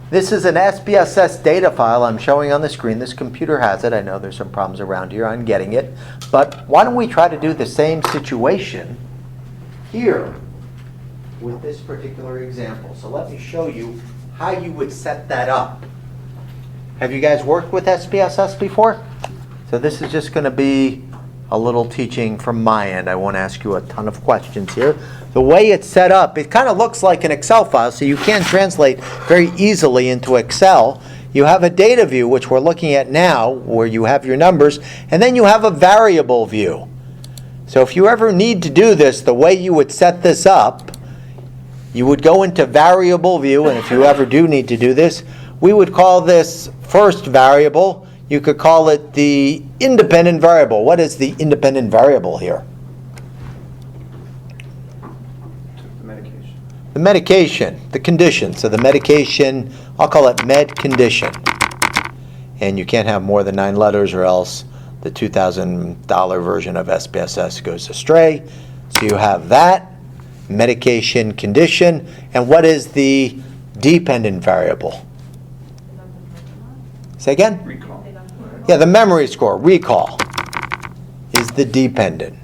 This is an SPSS data file I'm showing on the screen. This computer has it. I know there's some problems around here on getting it. But why don't we try to do the same situation here with this particular example. So let me show you how you would set that up. Have you guys worked with SPSS before? So this is just going to be a little teaching from my end. I won't ask you a ton of questions here. The way it's set up, it kind of looks like an Excel file, so you can translate very easily into Excel. You have a data view, which we're looking at now, where you have your numbers, and then you have a variable view. So if you ever need to do this, the way you would set this up, you would go into variable view, and if you ever do need to do this, we would call this first variable. You could call it the independent variable. What is the independent variable here? The medication. The medication, the condition. So the medication, I'll call it med condition. And you can't have more than 9 letters or else the $2,000 version of SPSS goes astray. So you have that, medication condition, and what is the dependent variable? Say again? Recall. Yeah, the memory score, recall, is the dependent.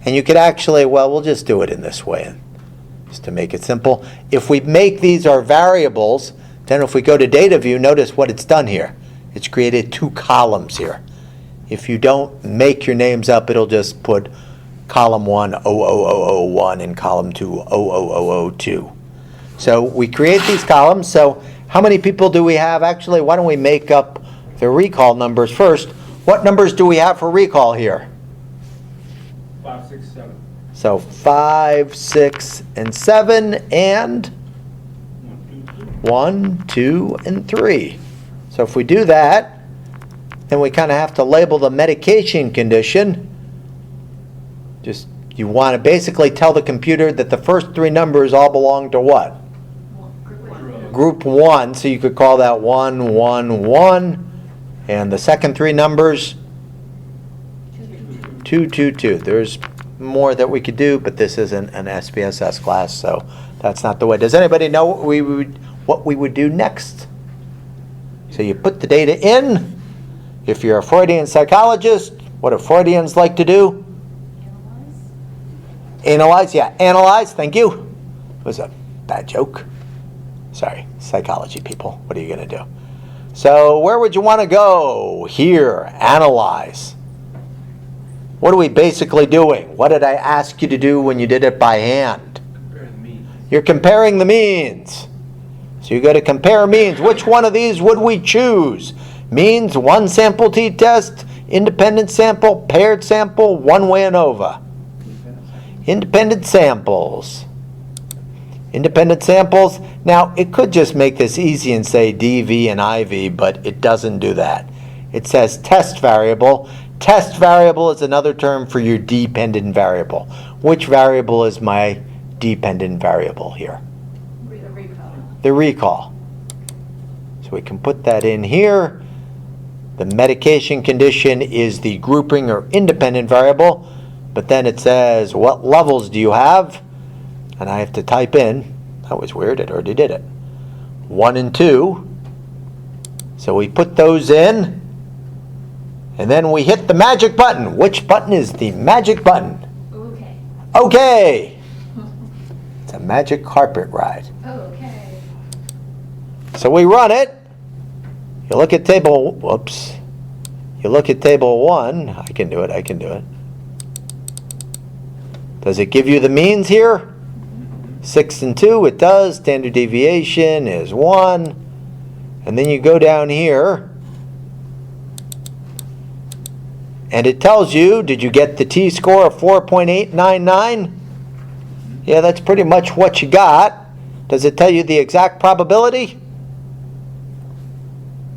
And you could actually, well, we'll just do it in this way, just to make it simple. If we make these our variables, then if we go to data view, notice what it's done here. It's created 2 columns here. If you don't make your names up, it'll just put column 1, 00001, and column 2, 00002. So we create these columns. So how many people do we have? Actually, why don't we make up the recall numbers first. What numbers do we have for recall here? 5, 6, 7. So 5, 6, and 7, and 1, 2, and 3. So if we do that, then we kind of have to label the medication condition. Just, you want to basically tell the computer that the first 3 numbers all belong to what? Group 1, so you could call that 1, 1, 1. And the second 3 numbers, 2, 2, 2. There's more that we could do, but this isn't an SPSS class, so that's not the way. Does anybody know what we would do next? So you put the data in. If you're a Freudian psychologist, what do Freudians like to do? Analyze, yeah, analyze, thank you. It was a bad joke. Sorry, psychology people, what are you going to do? So where would you want to go? Here, analyze. What are we basically doing? What did I ask you to do when you did it by hand? Compare the means. You're comparing the means. So you go to compare means. Which one of these would we choose? Means, one sample t-test, independent sample, paired sample, one-way ANOVA. Independent samples. Independent samples. Now, it could just make this easy and say DV and IV, but it doesn't do that. It says test variable. Test variable is another term for your dependent variable. Which variable is my dependent variable here? The recall. The recall. So we can put that in here. The medication condition is the grouping or independent variable, but then it says, what levels do you have? And I have to type in, that was weird, it already did it, 1 and 2. So we put those in, and then we hit the magic button. Which button is the magic button? Okay. Okay. It's a magic carpet ride. Okay. So we run it. You look at table, whoops. You look at table 1. I can do it. Does it give you the means here? 6 and 2, it does. Standard deviation is 1. And then you go down here, and it tells you, did you get the t-score of 4.899? Yeah, that's pretty much what you got. Does it tell you the exact probability?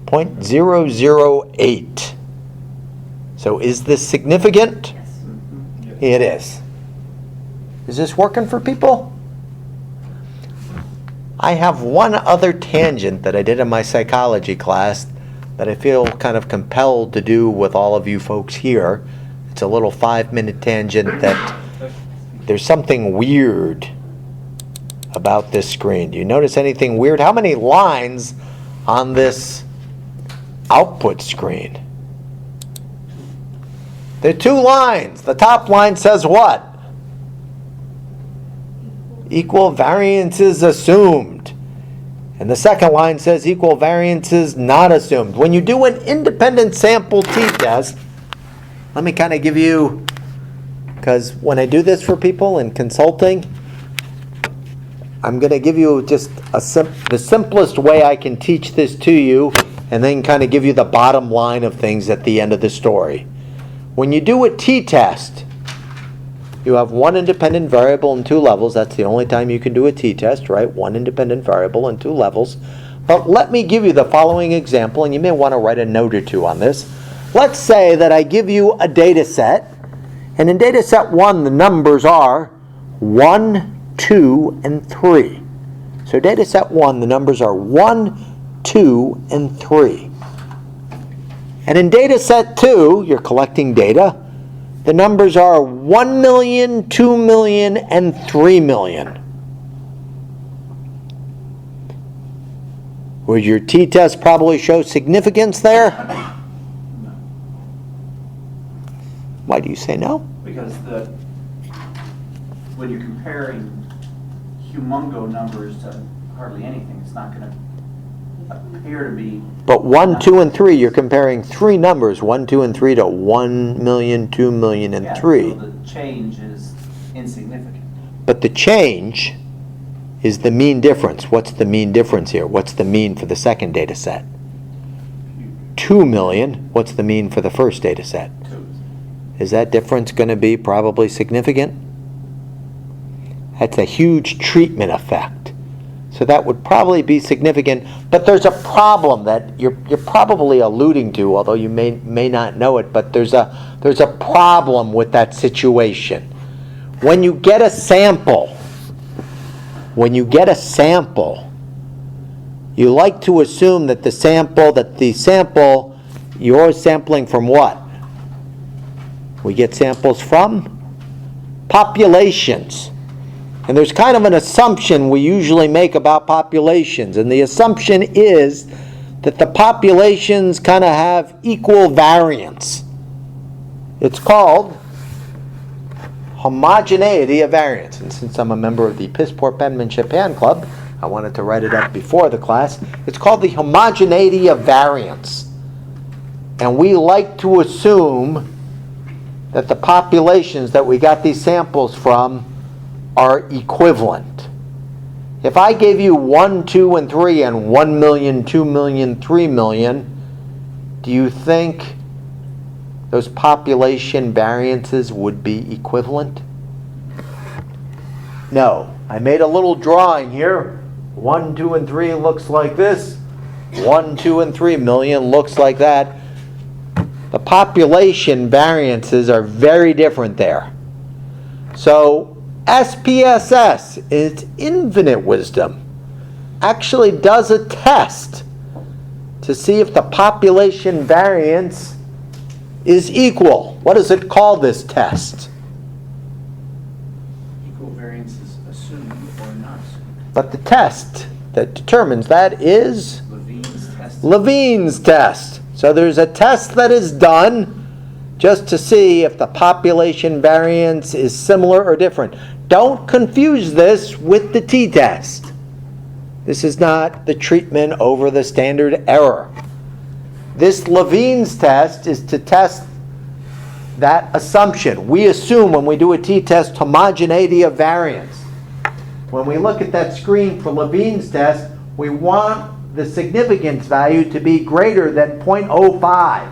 0.008. So is this significant? Yes. It is. Is this working for people? I have one other tangent that I did in my psychology class that I feel kind of compelled to do with all of you folks here. It's a little 5-minute tangent that there's something weird about this screen. Do you notice anything weird? How many lines on this output screen. There are two lines. The top line says what? Equal variances assumed. And the second line says equal variances not assumed. When you do an independent sample t-test, let me kind of give you, because when I do this for people in consulting, I'm going to give you just the simplest way I can teach this to you, and then kind of give you the bottom line of things at the end of the story. When you do a t-test, you have one independent variable and two levels. That's the only time you can do a t-test, right? One independent variable and two levels. But let me give you the following example, and you may want to write a note or two on this. Let's say that I give you a data set, and in data set 1, the numbers are 1, 2, and 3. So data set 1, the numbers are 1, 2, and 3. And in data set 2, you're collecting data, the numbers are 1 million, 2 million, and 3 million. Would your t-test probably show significance there? No. Why do you say no? Because when you're comparing humongo numbers to hardly anything, it's not going to appear to be. But 1, 2, and 3, you're comparing three numbers, 1, 2, and 3 to 1 million, 2 million, and 3. So the change is insignificant. But the change is the mean difference. What's the mean difference here? What's the mean for the second data set? 2 million. What's the mean for the first data set? 2. Is that difference going to be probably significant? That's a huge treatment effect. So that would probably be significant, but there's a problem that you're probably alluding to, although you may not know it, but there's a problem with that situation. When you get a sample, you like to assume that the sample, you're sampling from what? We get samples from populations. And there's kind of an assumption we usually make about populations. And the assumption is that the populations kind of have equal variance. It's called homogeneity of variance. And since I'm a member of the Piss-Poor Penmanship Hand Club, I wanted to write it up before the class. It's called the homogeneity of variance. And we like to assume that the populations that we got these samples from are equivalent. If I gave you 1, 2, and 3 and 1 million, 2 million, 3 million, do you think those population variances would be equivalent? No. I made a little drawing here. 1, 2, and 3 looks like this. 1, 2, and 3 million looks like that. The population variances are very different there. So SPSS, in its infinite wisdom, actually does a test to see if the population variance is equal. What does it call this test? Equal variance is assumed or not assumed. But the test that determines that is Levine's test. Levine's test. So there's a test that is done just to see if the population variance is similar or different. Don't confuse this with the t-test. This is not the treatment over the standard error. This Levine's test is to test that assumption. We assume when we do a t-test homogeneity of variance. When we look at that screen for Levine's test, we want the significance value to be greater than 0.05.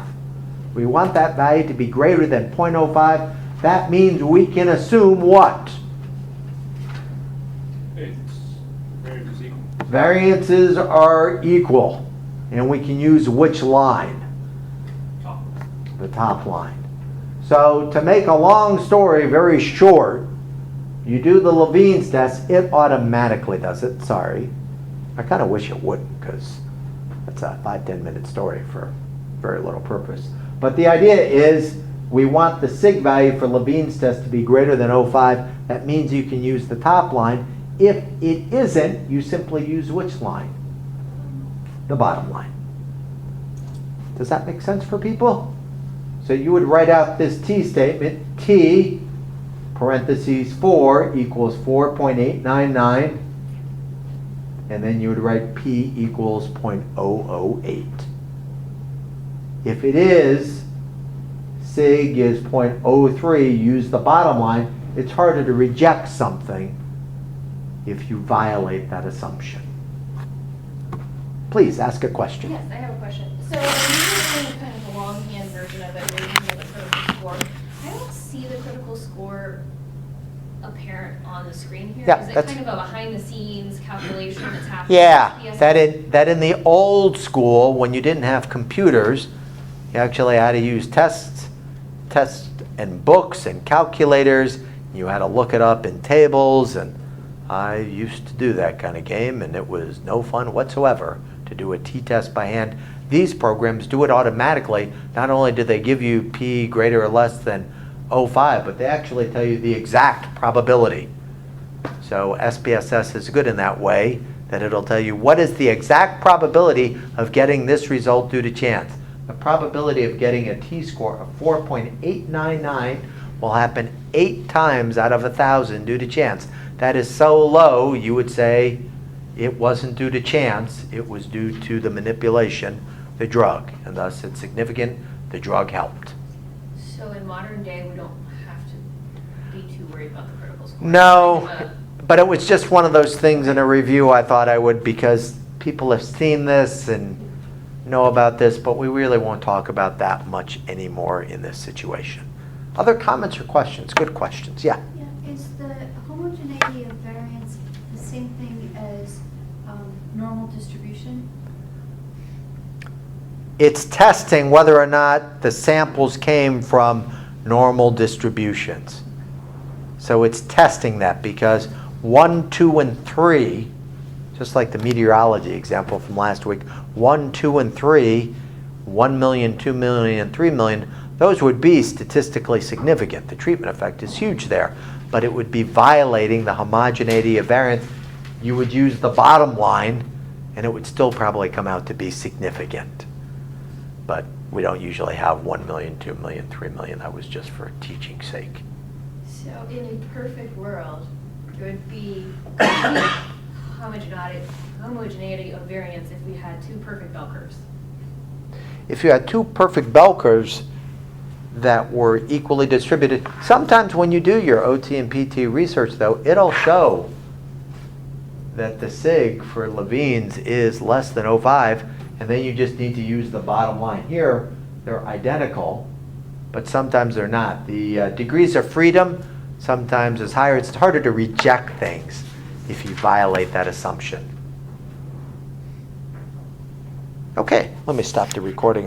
We want that value to be greater than 0.05. That means we can assume what? Variances are equal. And we can use which line? The top line. So to make a long story very short, you do the Levine's test, it automatically does it. Sorry. I kind of wish it wouldn't, because that's a 5-10 minute story for very little purpose. But the idea is we want the sig value for Levine's test to be greater than 0.05. That means you can use the top line. If it isn't, you simply use which line? the bottom line. Does that make sense for people? So you would write out this T statement, T parentheses 4 equals 4.899, and then you would write P equals 0.008. If it is, sig is 0.03, use the bottom line. It's harder to reject something if you violate that assumption. Please ask a question. Yes, I have a question. So I'm using kind of a longhand version of it, where you can get the critical score. I don't see the critical score apparent on the screen here. Yeah, Is it that's- kind of a behind the scenes calculation that's happening? Yeah, with that in the old school, when you didn't have computers, you actually had to use tests and books and calculators. You had to look it up in tables, and I used to do that kind of game, and it was no fun whatsoever to do a t-test by hand. These programs do it automatically. Not only do they give you p greater or less than 0.05, but they actually tell you the exact probability. So SPSS is good in that way, that it'll tell you what is the exact probability of getting this result due to chance. The probability of getting a t-score of 4.899 will happen 8 times out of 1,000 due to chance. That is so low, you would say it wasn't due to chance, it was due to the manipulation, the drug, and thus it's significant, the drug helped. So in modern day, we don't have to be too worried about the critical score. No, Kind of but it was just one of those things in a review I thought I would, because people have seen this and know about this, but we really won't talk about that much anymore in this situation. Other comments or questions? Good questions, yeah. Yeah, is the homogeneity of variance the same thing as normal distribution? It's testing whether or not the samples came from normal distributions. So it's testing that, because 1, 2, and 3, just like the meteorology example from last week, 1, 2, and 3, 1 million, 2 million, and 3 million, those would be statistically significant. The treatment effect is huge there, but it would be violating the homogeneity of variance. You would use the bottom line, and it would still probably come out to be significant. But we don't usually have 1 million, 2 million, 3 million. That was just for teaching's sake. So in a perfect world, it would be homogeneity of variance if we had 2 perfect bell curves. If you had 2 perfect bell curves that were equally distributed, sometimes when you do your OT and PT research, though, it'll show that the sig for Levine's is less than 0.05, and then you just need to use the bottom line. Here, they're identical, but sometimes they're not. The degrees of freedom sometimes is higher. It's harder to reject things if you violate that assumption. Okay, let me stop the recording.